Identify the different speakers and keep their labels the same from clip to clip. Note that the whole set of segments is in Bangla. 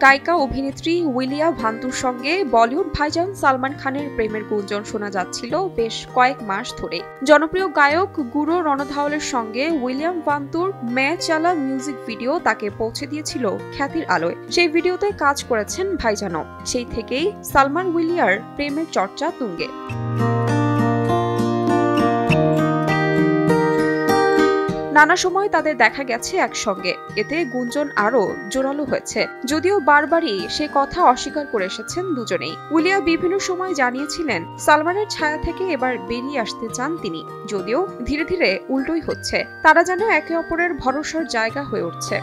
Speaker 1: গায়িকা অভিনেত্রী উইলিয়া ভান্তুর সঙ্গে বলিউড ভাইজান সালমান খানের প্রেমের গুঞ্জন শোনা যাচ্ছিল বেশ কয়েক মাস ধরে। জনপ্রিয় গায়ক গুরু রণধাওয়ালের সঙ্গে উইলিয়াম ভান্তুর মে চালা মিউজিক ভিডিও তাকে পৌঁছে দিয়েছিল খ্যাতির আলোয়। সেই ভিডিওতে কাজ করেছেন ভাইজানও। সেই থেকেই সালমান উইলিয়ার প্রেমের চর্চা তুঙ্গে। নানা সময় তাদের দেখা গেছে একসঙ্গে, এতে গুঞ্জন আরও জোরালো হয়েছে। যদিও বারবারই সে কথা অস্বীকার করে এসেছেন দুজনেই। উইলিয়া বিভিন্ন সময় জানিয়েছিলেন সালমানের ছায়া থেকে এবার বেরিয়ে আসতে চান তিনি, যদিও ধীরে ধীরে উল্টোই হচ্ছে। তারা যেন একে অপরের ভরসার জায়গা হয়ে উঠছে।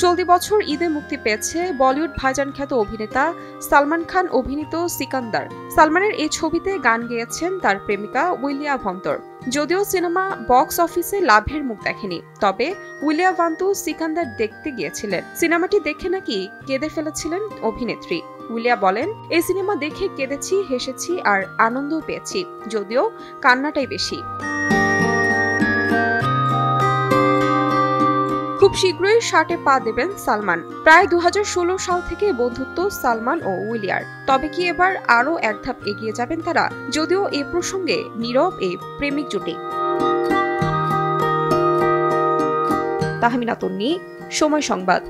Speaker 1: চলতি বছর ঈদে মুক্তি পেয়েছে বলিউড ভাইজান খ্যাত অভিনেতা সালমান খান অভিনীত সিকান্দার। সালমানের এই ছবিতে গান গেয়েছেন তার প্রেমিকা উইলিয়া ভান্তর। যদিও সিনেমা বক্স অফিসে লাভের মুখ দেখেনি, তবে উইলিয়া ভান্তু সিকান্দার দেখতে গিয়েছিলেন। সিনেমাটি দেখে নাকি কেঁদে ফেলেছিলেন অভিনেত্রী। উইলিয়া বলেন, এই সিনেমা দেখে কেঁদেছি, হেসেছি আর আনন্দও পেয়েছি, যদিও কান্নাটাই বেশি। খুব শীঘ্রই শার্টে পা দেবেন সালমান। প্রায় 2016 সাল থেকে বন্ধুত্ব সালমান ও উইলিয়ার। তবে কি এবার আরও এক ধাপ এগিয়ে যাবেন তারা? যদিও এ প্রসঙ্গে নীরব এই প্রেমিক জুটি। তাহমিনা তন্নি, সময় সংবাদ।